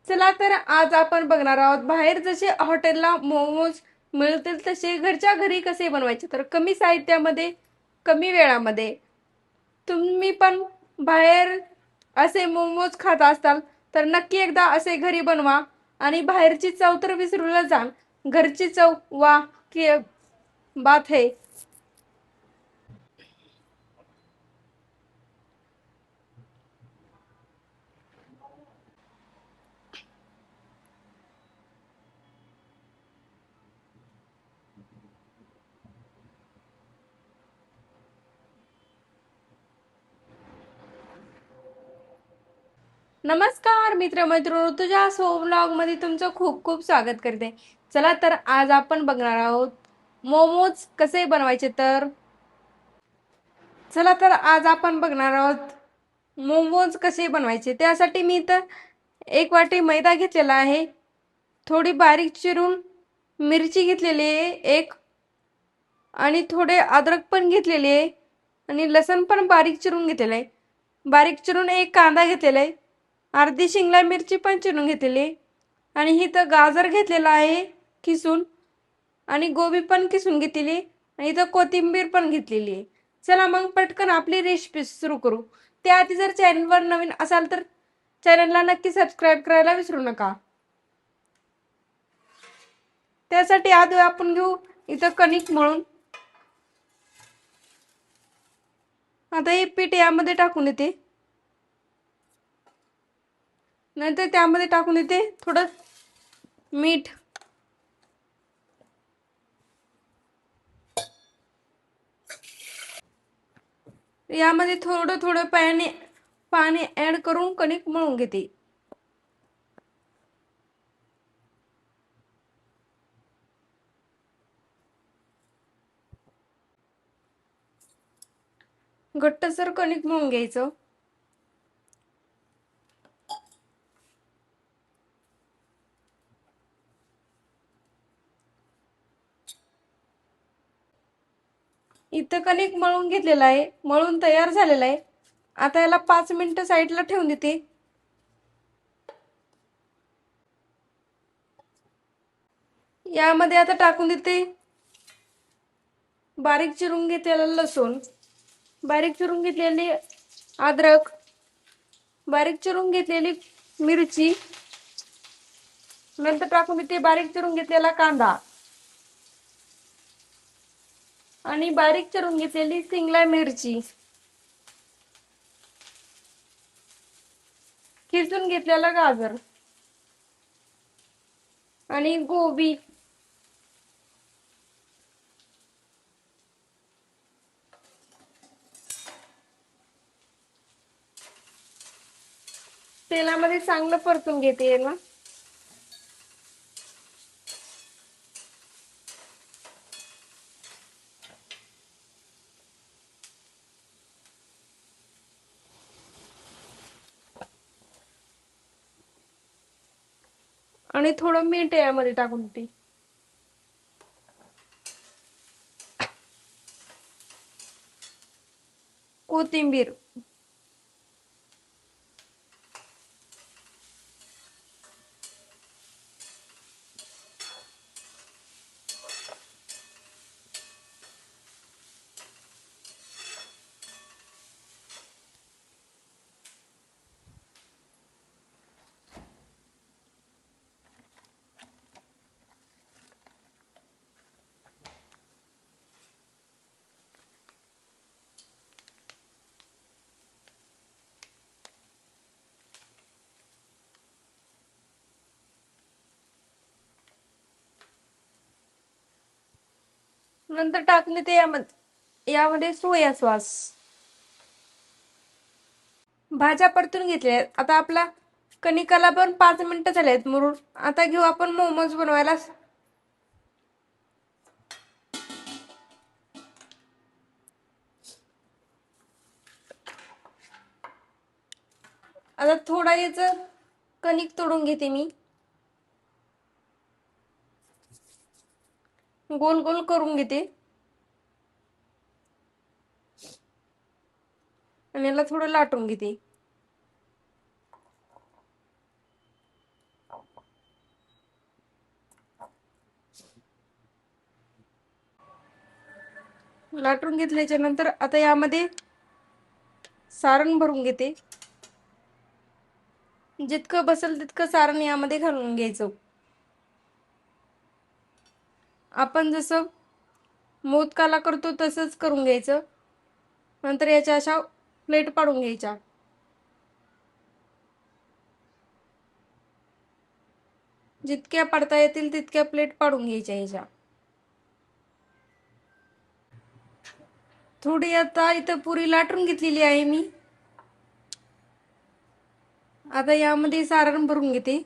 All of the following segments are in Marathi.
चला तर आज आपण बघणार आहोत बाहेर जसे हॉटेलला मोमोज मिळतील तसे घरच्या घरी कसे बनवायचे, तर कमी साहित्यामध्ये कमी वेळामध्ये. तुम्ही पण बाहेर असे मोमोज खात असाल तर नक्की एकदा असे घरी बनवा आणि बाहेरची चव तर विसरूनच जाल. घरची चव वा की बात है. नमस्कार मित्र-मैत्रिणींनो, तुझ्या सो व्लॉग मध्ये तुमचं खूप खूप स्वागत करते. चला तर आज आपण बघणार आहोत मोमोज कसे बनवायचे. तर चला तर आज आपण बघणार आहोत मोमोज कसे बनवायचे. त्यासाठी मी तर एक वाटी मैदा घेतलेला आहे, थोडी बारीक चिरून मिरची घेतलेली आहे एक, आणि थोडे अद्रक पण घेतलेले आहे, आणि लसण पण बारीक चिरून घेतलेलं आहे. बारीक चिरून एक कांदा घेतलेला आहे, अर्धी शिमला मिरची पण चिरून घेतलेली आहे, आणि इथं गाजर घेतलेला आहे किसून, आणि गोबी पण किसून घेतलेली, आणि इथं कोथिंबीर पण घेतलेली आहे. चला मग पटकन आपली रेसिपी सुरू करू. त्याआधी जर चॅनलवर नवीन असाल तर चॅनलला नक्की सबस्क्राईब करायला विसरू नका. त्यासाठी आधी आपण घेऊ इथं कणिक मळून. आता हे पीठ यामध्ये टाकून येते, नंतर त्यामध्ये टाकून येते थोडं मीठ, यामध्ये थोडं थोडं पाणी ऍड करून कणिक मळून घेते. घट्टसर कणिक मळून घ्यायचं. इथं कणिक मळून घेतलेलं आहे, मळून तयार झालेलं आहे. आता याला 5 मिनिटं साईडला ठेवून देते. यामध्ये आता टाकून देते बारीक चिरून घेतलेलं लसूण, बारीक चिरून घेतलेली अद्रक, बारीक चिरून घेतलेली मिरची, नंतर टाकून देते बारीक चिरून घेतलेला कांदा, आणि बारीक चिरून घेतलेली सिमला मिरची, किसून घेतलेला गाजर, आणि गोबी, तेलामध्ये चांगलं परतून घेते याला. आणि थोडं मीठ यामध्ये टाकून देते. कोथिंबीर, नंतर टाकून देते यामध्ये सोया सॉस. भाज्या परतून घेतल्या. आता आपला कणिकाला पण 5 मिनिटं झालेत मुरून. आता घेऊ आपण मोमोज बनवायला. आता थोडा याच कणिक तोडून घेते मी, गोल गोल करून घेते, आणि याला थोडं लाटून घेते. लाटून घेतल्याच्या नंतर आता यामध्ये सारण भरून घेते. जितकं बसेल तितकं सारण यामध्ये घालून घ्यायचं. आपण जसं मोदकाला करतो तसंच करून घ्यायचं. नंतर याच्या अशा प्लेट पाडून घ्यायच्या. जितक्या पाडता येतील तितक्या प्लेट पाडून घ्यायच्या याच्या. थोडी आता इथं पुरी लाटून घेतलेली आहे मी. आता यामध्ये सारण भरून घेते.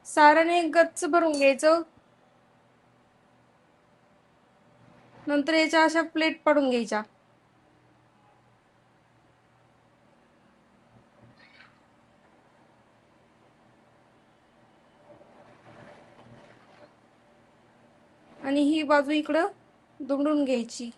सारण एक गच्च भरून घ्यायचं. नंतर याच्या अशा प्लेट पाडून घ्यायच्या. आणि ही बाजू इकडं दुमडून घ्यायची.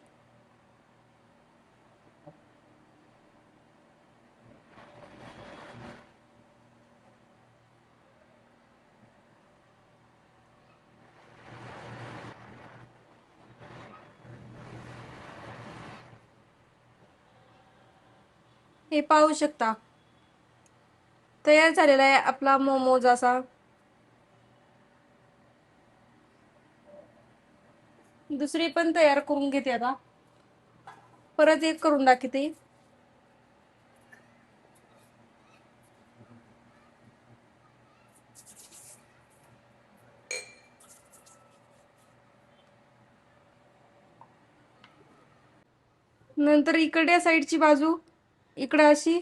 हे पाहू शकता तयार झालेला आहे आपला मोमोज असा. दुसरी पण तयार करून घेते. आता परत एक करून दाखवते. नंतर इकडच्या साईडची बाजू इकडे अशी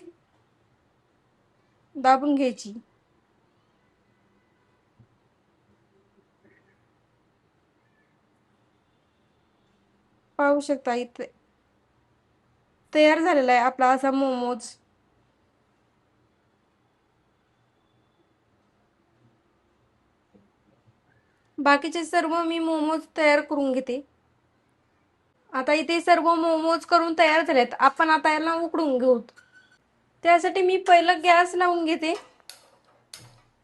दाबून घ्यायची. पाहू शकता इथे तयार झालेला आहे आपला असा मोमोज. बाकीचे सर्व मी मोमोज तयार करून घेते. आता इथे सर्व मोमोज करून तयार झालेत. आपण आता याला उकडून घेऊ. त्यासाठी मी पहिलं गॅस लावून घेते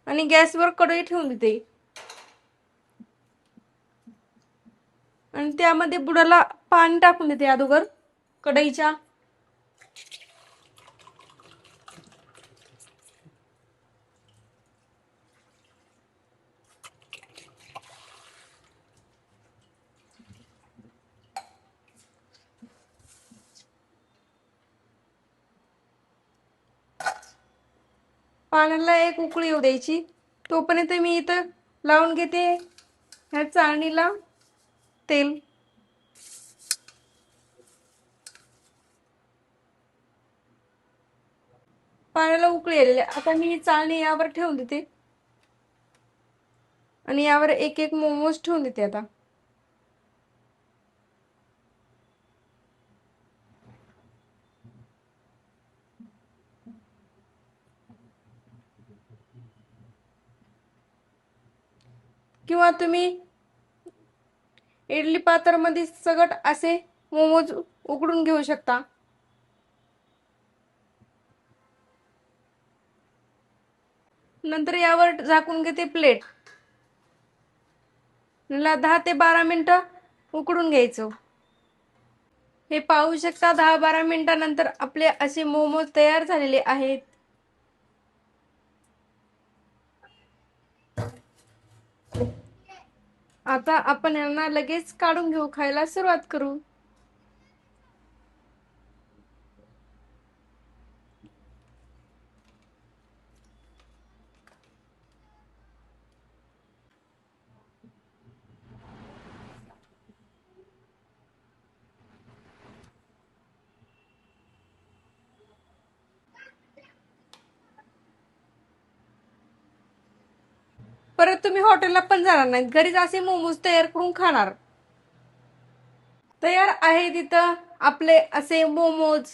आणि गॅसवर कढई ठेवून देते. आणि त्यामध्ये बुडाला पाणी टाकून देते अगोदर कढईच्या. पाण्याला एक उकळी येऊ द्यायची. तोपर्यंत मी इथं लावून घेते ह्या चाळणीला तेल. पाण्याला उकळी आलेली. आता मी चाळणी यावर ठेवून देते आणि यावर एक एक मोमोज ठेवून देते. आता किंवा तुम्ही इडली पात्रामध्ये सगट असे मोमोज उकडून घेऊ शकता. नंतर यावर झाकून घेते प्लेट. 10 ते 12 मिनिटं उकडून घ्यायचं. हे पाहू शकता 10-12 मिनिटानंतर आपले असे मोमोज तयार झालेले आहेत. आता आपण यांना लगेच काढून घेऊ. खायला सुरुवात करू. परत तुम्ही हॉटेलला पण जाणार नाहीत. घरीच असे मोमोज तयार करून खाणार. तयार आहे तिथं आपले असे मोमोज.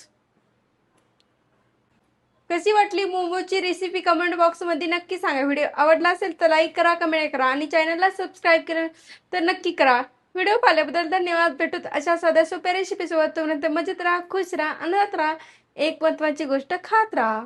कशी वाटली मोमोजची रेसिपी कमेंट बॉक्स मध्ये नक्की सांगा. व्हिडिओ आवडला असेल तर लाईक करा, कमेंट करा आणि चॅनलला सबस्क्राईब केलं तर नक्की करा. व्हिडिओ पाहिल्याबद्दल धन्यवाद. भेटूत अशा साध्या सोप्या रेसिपी सोबत. तोपर्यंत मजेत राहा, खुश राहा, आनंदात राहा. एक महत्वाची गोष्ट खात राहा.